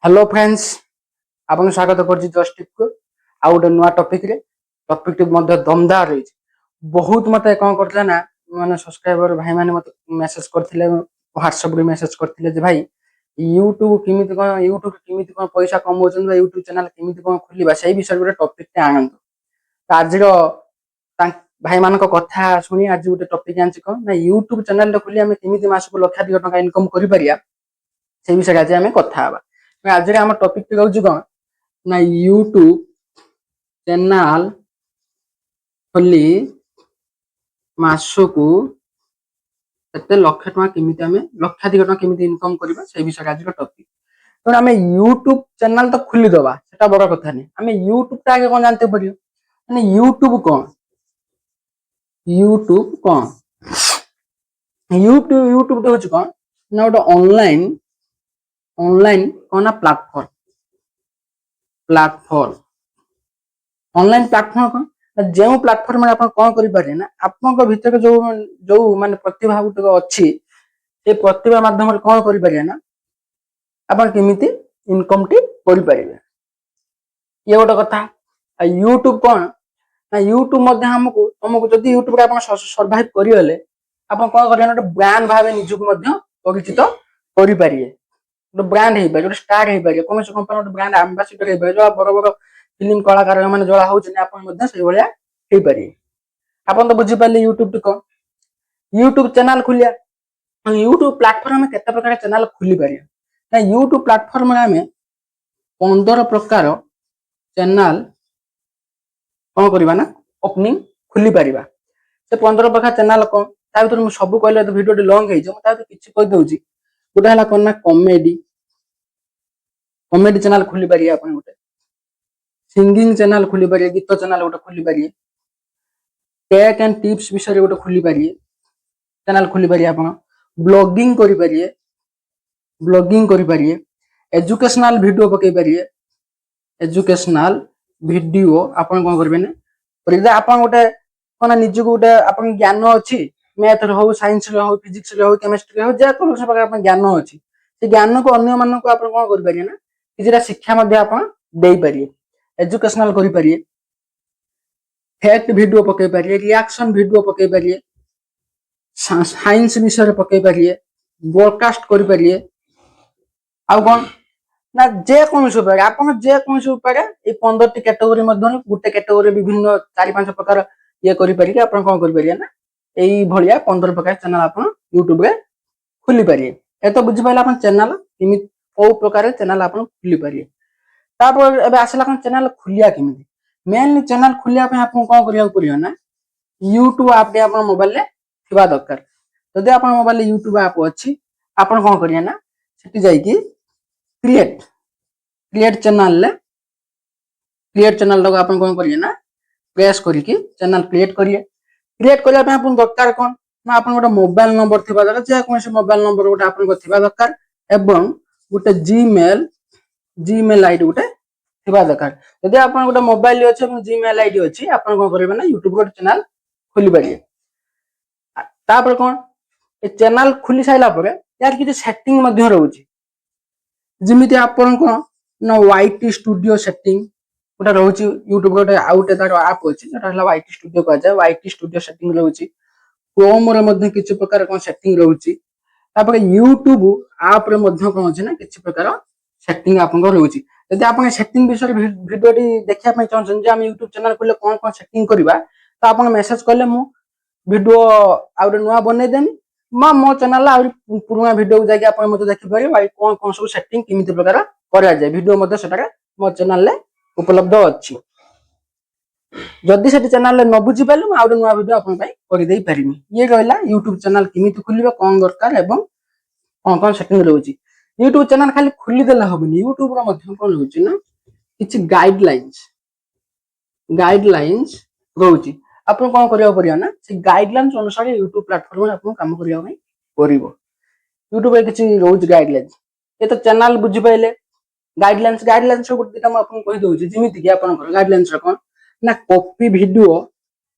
Hello friends आपन स्वागत करछि जस्टिप को आ गोटे नुआ टॉपिक रे टॉपिक टी मध्ये दमदार रही बहुत मते कोन करथला ना माने सब्सक्राइबर भाई माने मते मेसेज करथिले व्हाट्सएप रे मेसेज करथिले जे भाई यूट्यूब पैसा कमौछन बा यूट्यूब चैनल किमिति कोन खुलिबा सेही विषय रे टॉपिक टे आनंद त आज रो भाई मान कथा सुनी आज गोटे टॉपिक आनछि कोन ना यूट्यूब चैनल रे खुली हमें किमिति मासको लक्षाधिक टका इनकम करि परिया से विषय आज हमें कथा हबा आज आम टॉपिक टी कहूँ कौन ना यूट्यूब चैनल खोली मासको एते लक्ष टका केमिति हमें लक्षाधिक टका केमिति इनकम करबा से विषय आज टॉपिक तो हमें यूट्यूब चैनल तो खोली दबा सेटा बड़ कथा नहीं हमें यूट्यूब टा आगे कौन जानते पड़ियो माने यूट्यूब तो होछ कौन ना गोटे ऑनलाइन कौन ना प्लेटफॉर्म ऑनलाइन प्लेटफॉर्म कौन जो प्लेटफॉर्म में अपन कौन करि पारे ना आपन भीतर जो जो माने प्रतिभा गुटक अछि ए प्रतिभा माध्यम रे कौन करि पारे ना अपन केमिति इनकम टी करि पारिबे ये गोटे कथा यूट्यूब कौन ना यूट्यूब मध्ये हमको जदि यूट्यूब रे अपन सर्वाइव करियले अपन कौन करिया ना ब्रांड भाबे निजुक मध्ये परिचित करि पारिए गोटे ब्रांड हे पारे गोटे स्टार हे पारे कोनोसी कंपनी गोटे ब्रांड एम्बेसडर हे पारे जो बड़ बड़ फिल्म कलाकार माने जोड़ा होउछ ने अपन मध्ये से भलिया हे पारे अपन तो बुझी पाले यूट्यूब टी को यूट्यूब चैनल खुलिया यूट्यूब प्लेटफॉर्म में केते प्रकार चैनल खुली पारे ना यूट्यूब प्लेटफॉर्म में हमें 15 प्रकार चैनल कौन करबा ना ओपनिंग खुली पारिबा से 15 प्रकार चैनल को ता भीतर मु सब कहले तो वीडियो टी लॉन्ग हे जे ता तो किछि कहि दउची गोटे हला कोन ना कॉमेडी चैनल खुली पारिए अपन गोटे सिंगिंग चैनल खुली पारिए गीत चैनल गोटे खुली पारिए टेक एंड टिप्स विषय गोटे खुली पारिए चैनल खुली पारिए अपन ब्लॉगिंग करि पारिए एजुकेशनल वीडियो पकई पारिए एजुकेशनल वीडियो अपन कोन करबे ने पर अपन गोटे कोन निज गोटे अपन ज्ञान अछि मैथ रे हो साइंस रे हो फिजिक्स रे हो केमिस्ट्री रे हो जे कोन से प्रकार अपन ज्ञान अछि से ज्ञान को अन्य मानन को अपन कोन करि पारिए ना किछरा शिक्षा मध्ये अपन देई पारिए एजुकेशनल करि पारिए फैक्ट वीडियो पकई पारिए रिएक्शन वीडियो पकई पारिए साइंस विषय पकई पारिए ब्रॉडकास्ट करि पारिए आ कोन ना जे कोन से उपाय आपन जे कोन से उपाय ए 15 टी कैटेगरी मध्ये गुटे कैटेगरी विभिन्न 4-5 प्रकार ये करि पारिए आपन कोन करि पारिए ना एई भलिया 15 प्रकार चैनल आपन YouTube रे खुली पारिए ए तो बुझि पाइला आपन चैनल किमि ओ प्रकार चैनल आपन खुली पारिए तापर एबे आसला कोन चैनल खुलिया किमिति मेनली चैनल खुलिया पे आपन कोन करिया पड़ियो ना YouTube ऐप दे आपन मोबाइल ले थिबा दरकार जदि आपन मोबाइल ले YouTube ऐप अछि आपन कोन करिया ना सेठी जाई कि क्रिएट चैनल लोग आपन कोन करिए ना प्रेस करी कि चैनल क्रिएट करिया पे आपन दरकार कोन ना आपन गोटे मोबाइल नंबर थिबा दरकार जे कोन से मोबाइल नंबर गोटे आपन को थिबा दरकार एवं गोटे जीमेल आईडी गोटे थिबा दरकार यदि आपन गोटे मोबाइल अछि एवं जीमेल आईडी अछि आपन कोन करबे ना YouTube गोटे चैनल खोली पारिए तापर कोन ए चैनल खुली साइला परे यार किछि सेटिंग मध्ये रहउची जिमिति आपन को ना YT स्टूडियो सेटिंग गोटे रहउची YouTube गोटे आउटे तार ऐप अछि जेटा हला YT स्टूडियो का जाय YT स्टूडियो सेटिंग रहउची क्रोम रे मध्ये किछि प्रकार कोन सेटिंग रहउची तापर YouTube ऐप रे मध्ये कोन अछि ना किछि प्रकार सेटिंग आपन को रहउची यदि आपन सेटिंग विषय वीडियो टी देखिया पय चाहछन जे हम YouTube चैनल खोले कोन कोन सेटिंग करबा त आपन मेसेज करले मु वीडियो आउटे नुआ बनै देनी मो चैनल ला पुराना वीडियो जाके आपन मते देखि पारे भाई कोन कोन सब सेटिंग किमिति प्रकार करा जाय वीडियो मते सेटा मो चैनल ले उपलब्ध अछि जदि सेठी चैनल ले न बुझि पाले म आउटे नुआ वीडियो आपन पय करि देई पारिमी ये कहला YouTube चैनल किमिति खुलिबा कोन दरकार एवं कोन कोन सेटिंग रहउची YouTube चैनल खाली खुली देला होबनी YouTube रो मध्यम कोन रहउची ना किछि गाइडलाइंस रहउची आपन कोन करिया परिया ना से गाइडलाइंस अनुसार YouTube प्लेटफॉर्म में आपन काम करिया पय करिवो YouTube रे किछि रहउची गाइडलाइंस ए तो चैनल बुझि पाइले गाइडलाइंस को दिटा म आपन कहि दउची जिमिति कि आपन गाइडलाइंस रो कोन ना कॉपी वीडियो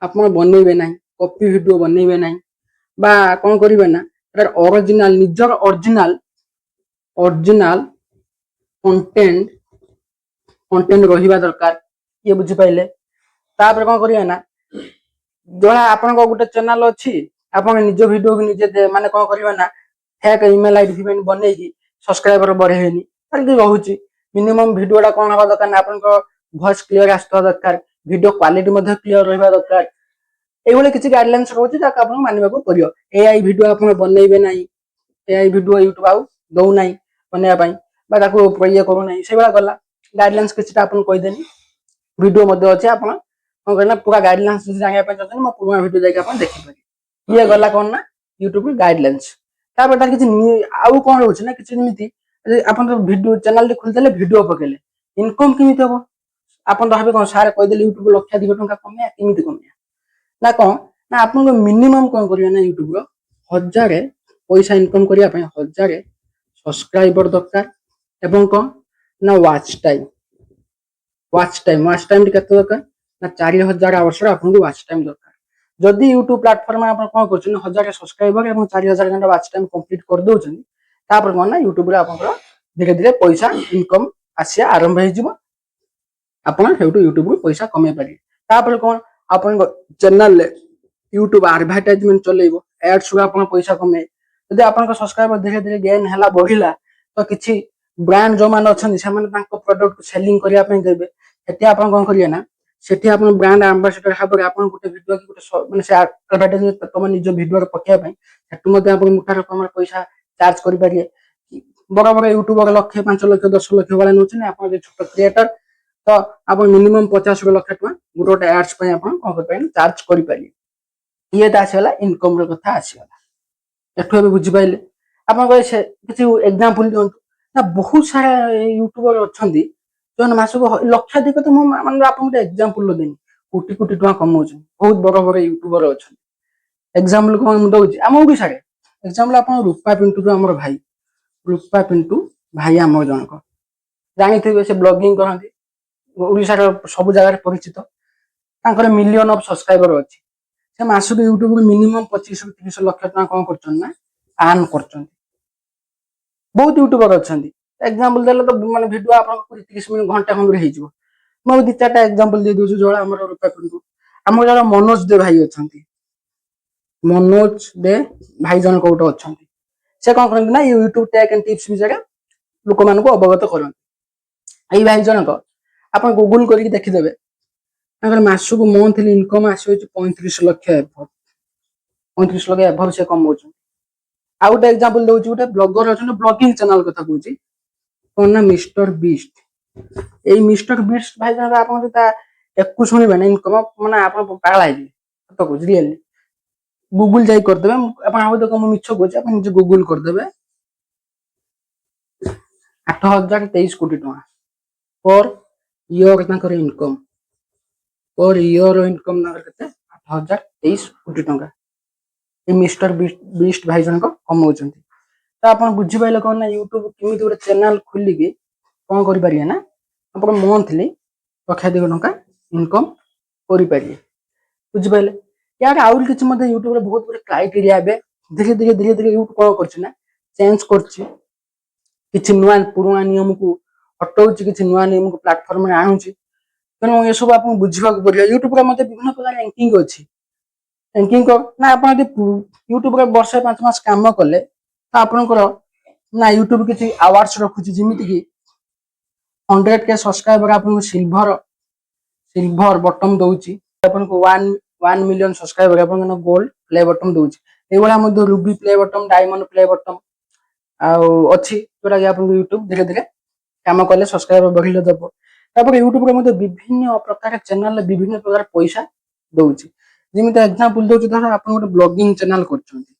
आपन बनेबे नै कॉपी वीडियो बनेबे नै बा कोन करिवे ना ओरिजिनल निजर ओरिजिनल कंटेंट कंटेंट रहिबा दरकार ये बुझी पाइले तापर कोन करिया ना जणा आपन को गुटे चैनल अछि आपन निज वीडियो को निजे माने कोन करिवा ना फेक ईमेल आईडी भी बनै की सब्सक्राइबर बढ़ेनी ताकि रहउची मिनिमम वीडियोटा कोन हवा दरकार आपन को वॉइस क्लियर आस्ता दरकार वीडियो क्वालिटी मध्ये क्लियर रहबा दरकार एभले किछि गाइडलाइंस रहउची ताक आपन मानिबा को परियो एआई वीडियो आपन बनैबे नाही एआई वीडियो यूट्यूब आउ दउ नाही बनिया पई बा ताको प्रय करू नाही से बला गला गाइडलाइंस किछटा आपन कहि देनी वीडियो मध्ये अछि आपन कोन करना पूरा गाइडलाइंस जानिया पई जतन म पूरा वीडियो जाके आपन देखि पारि ये गला कोन ना यूट्यूब गाइडलाइंस तापर तार किछि आउ कोन रहउची ना किछि निमिति आपन तो वीडियो चैनल रे खुल देले वीडियो पकेले इनकम किमिति हबो आपन तो भाबे कोन सारे कहि देले यूट्यूब लक्षाधिक टंका कमे किमिति कमे ना कोन ना आपन को मिनिमम कोन करिया ना यूट्यूब रो 1000 पैसा इनकम करिया पई 1000 सब्सक्राइबर दरकार एवं कोन ना वॉच टाइम केते दरकार ना 4000 आवर्स आपन को वॉच टाइम दरकार जदि यूट्यूब प्लेटफॉर्म आपन कोन करछन 1000 सब्सक्राइबर एवं 4000 घंटा वॉच टाइम कंप्लीट कर दोछन तापर कोन ना यूट्यूब रे आपन धीरे धीरे पैसा इनकम आसिया आरंभ हे जिवो आपन हेउटू यूट्यूब रो पैसा कमे पारि तापर कोन आपन चैनल ले यूट्यूब एडवर्टाइजमेंट चलेइबो एड्स रो आपन पैसा कमे यदि आपन को सब्सक्राइबर धीरे धीरे गेन हला बढ़िला तो किछि ब्रांड जो मान अछन से मान तांको प्रोडक्ट को सेलिंग करिया पई देबे सेठी आपन कोन करिया ना सेठी आपन ब्रांड एम्बेसडर हाबर आपन गुटे वीडियो की गुटे माने से एडवर्टाइजमेंट तम निज वीडियो रे पकेया पई सेठु मध्ये आपन मुठा रकम पैसा चार्ज करि पारिए बड़ा बड़ा यूट्यूबर लाख 5 लाख 10 लाख वाला नउछन आपन जे छोट क्रिएटर तो आपन मिनिमम 50 लाख टका गुटे एड्स पई आपन कोन कर पई चार्ज करि पारिए ये तासेला इनकम रो कथा आसीला एठु बुझि पाइले आपन को किछि एग्जांपल दियंतु ना बहुत सारा यूट्यूबर अछंती जोन मासको लक्षाधिक तो माने आपन गुटे एग्जांपल देनी कोटी कोटी टका कमाउछन बहुत बड़ बड़ यूट्यूबर अछन एग्जांपल कोन दउची हम ओडिसा रे एग्जांपल आपन रूपा पिंटू जो हमर भाई रूपा पिंटू भाई हमर जनक जानिथिबे से ब्लॉगिंग करंती ओडिसा रे सब जगह रे परिचित तांकर मिलियन ऑफ सब्सक्राइबर अछि से मासको यूट्यूब रे मिनिमम 25 ରୁ 30 लाख टका कोन करछन ना आर्न करछन बहुत यूट्यूबर अछंती एग्जांपल देले तो माने वीडियो आपन को 30 मिनिट घंटा खंड रे हे जिवो म दि चारटा एग्जांपल दे दोछु जोला हमर रूपा पिंटू हमर जरा मनोज दे भाई अछंती मनोज दे भाई जन कोट अछंती से कोन करन ना यूट्यूब टेक एंड टिप्स विषय लोक मान को अवगत करन एई भाई जन को आपन गूगल करी देखि देबे अगर मासु को मंथली इनकम आसी 35 लाख एभव 35 लाख एभव से कमौछ आ गोटे एग्जांपल दउची गोटे ब्लॉगर अछन ब्लॉगिंग चैनल कथा कहूची कोन ना मिस्टर बीस्ट एई मिस्टर बीस्ट भाई जन आपन ता एकु सुनिबे ना इनकम माने आपन पागल आइबे तो कुछ रियली गूगल जाई कर देबे आपन आउ देखो म मिछ गोची आपन जे गूगल कर देबे 8023 कोटी टका पर ईयर तांकर इनकम पर ईयर इनकम ना केते 8023 कोटी टका ए मिस्टर बीस्ट भाई जन को कमाउछंती तो आपन बुझि पाइले कोन ना YouTube किमिति गोटे चैनल खोली के कोन करि पारिए ना आपन मंथली लक्षाधिक टका इनकम करि पारिए बुझि पाइले यार आउर किछ मध्ये YouTube रे बहुत बड़े क्राइटेरिया बे धीरे धीरे YouTube कोन करछ ना चेंज करछ किछ नुवा पुराना नियम को हटौछ किछ नुवा नियम को प्लेटफार्म रे आनुछ तेणु ये सब आपन बुझिबा को पड़िया YouTube रे मध्ये विभिन्न प्रकार रैंकिंग अछि रैंकिंग को ना आपन यदि YouTube रे वर्ष 5 मास काम कले तो आपन को ना YouTube किछ अवार्ड्स रखुछ जिमिति कि 100k सब्सक्राइबर आपन को सिल्वर बटन दउची आपन को 1 मिलियन सब्सक्राइबर आपन को गोल्ड प्ले बटन दउची ए वाला मध्ये ruby play button diamond play button आ अछि जोरा कि आपन YouTube धीरे धीरे काम कले सब्सक्राइबर बढ़िले दबो तापर YouTube रे मध्ये विभिन्न प्रकार चैनल विभिन्न प्रकार पैसा दउची जिमिति एग्जांपल दउची धर आपन गोटे ब्लॉगिंग चैनल करछंती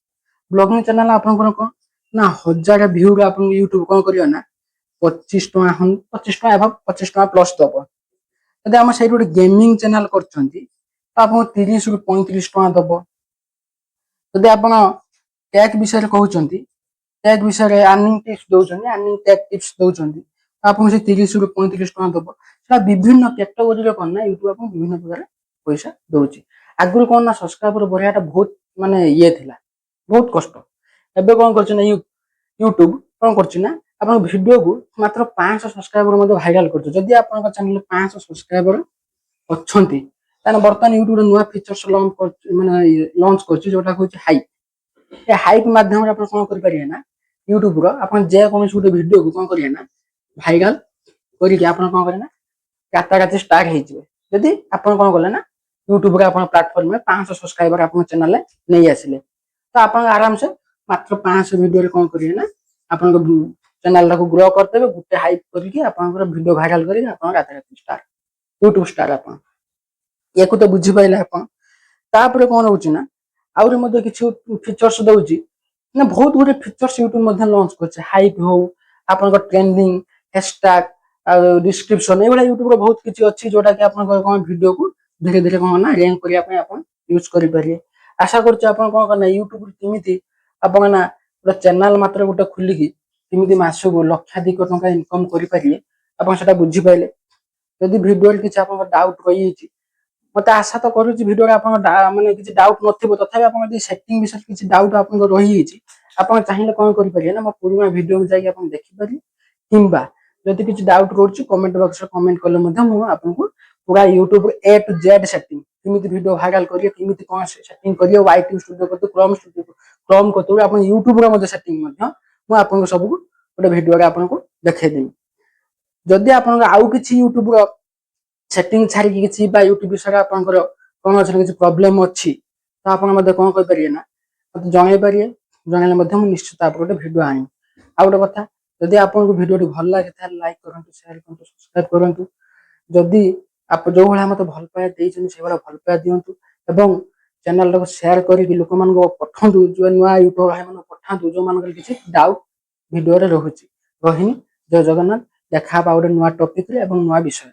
ब्लॉगिंग चैनल आपन को ना 1000 व्यू रे आपन YouTube कोन करियो ना 25 टका एभव 25 टका प्लस दबो यदि हम सही गोटे गेमिंग चैनल करछंती तो आपन 30 ରୁ 35 टका दबो यदि आपन टेक विषय कहउचंती टेक विषय अर्निंग टिप्स दउचंती अर्निंग टेक टिप्स दउचंती आपन से 30 ରୁ 35 टका दबो सेटा विभिन्न कैटेगरी रे कोन ना YouTube आपन विभिन्न प्रकार पैसा दउची आगुर कोन ना सब्सक्राइबर बढ़ियाटा बहुत माने ये थिला बहुत कष्ट एबे कोन करछ ना YouTube कोन करछ ना ଆପଣ ଭିडिଓ को मात्र 500 सब्सक्राइबर मध्ये भाइराल करछ जदि आपन चैनल 500 सब्सक्राइबर अछंती ताने वर्तमान यूट्यूब रे नुवा फीचर्स लॉन्च करछ जोटा होची हाइप ए हाइप माध्यम रे आपण कोन कर परिए ना यूट्यूब रो आपण जे कोन गुटे वीडियो को कोन करिए ना भाइराल करी के आपण कोन करे ना काटाकाटी स्टार्ट हे जिवे जदि आपण कोन करले ना यूट्यूब रे आपण प्लेटफॉर्म में 500 सब्सक्राइबर आपण चैनल ले नै आसिले तो आपण आराम से मात्र 500 वीडियो रे कोन करिए ना आपण को चैनल को ग्रो करते हुए गुटे हाइप करके आपण वीडियो भाइराल करके आपण काटाकाटी स्टार्ट यूट्यूब स्टार आपण एको तो बुझी पाइले आपण तापर कोन होची ना आउरे मध्ये किछु फीचर्स दउची ना बहुत गुटे फीचर्स यूट्यूब मध्ये लॉन्च करছে हाइप हो आपण को ट्रेंडिंग हैशटैग डिस्क्रिप्शन एवला यूट्यूब रो बहुत किछि अछि जोटा कि आपण कोन वीडियो को धीरे धीरे कोन ना रैंक करिया पे आपण यूज करि परिए आशा करछ आपण कोन करना यूट्यूब किमिति आपण ना पूरा चैनल मात्र गुटे खुली की किमिति मासो को लक्षाधिक टका इनकम करि परिए आपण सेटा बुझी पाइले यदि वीडियो किछि आपण डाउट रहि छि मते आशा तो करूची वीडियो रे आपण माने किछि डाउट नथिबो तथापि आपण यदि सेटिंग विषय किछि डाउट आपण रहि छि आपण चाहिले कोन करि परिए ना मो पुरुना वीडियो को जाई आपण देखि परिए किंबा यदि किछि डाउट रोची कमेंट बॉक्स रे कमेंट करले मध्ये मु आपण को पूरा YouTube A to Z setting किमिति वीडियो भाइराल करिए किमिति कोन सेटिंग करिए YT स्टूडियो को क्रोम को आपण YouTube रे मध्ये सेटिंग मध्ये मु आपण को सब गोटे वीडियो रे आपण को देखै देमि जदि आपण आउ किछि YouTube रो सेटिंग छाड़ी किछि बा YouTube विषय आपण कोन अछि किछि प्रॉब्लम अछि तो आपण मध्ये कोन करि परिए ना मते जणाई परिए जणाइले मध्ये मु निश्चित आपण गोटे वीडियो आनी आ गोटे कथा जदि आपण को वीडियो भल लागे त लाइक करंतु शेयर करंतु सब्सक्राइब करंतु जदि आप जो भला मते भल पाए देइछन से भला भल पाए दियंतु एवं चैनल को शेयर करी कि लोक मान को पठंतु जो नुवा यूट्यूब भाई मान पठंतु जो मान किछि डाउट वीडियो रे रहउची रहिनी जय जगन्नाथ देखा बा गोटे नुवा टॉपिक रे एवं नुवा विषय।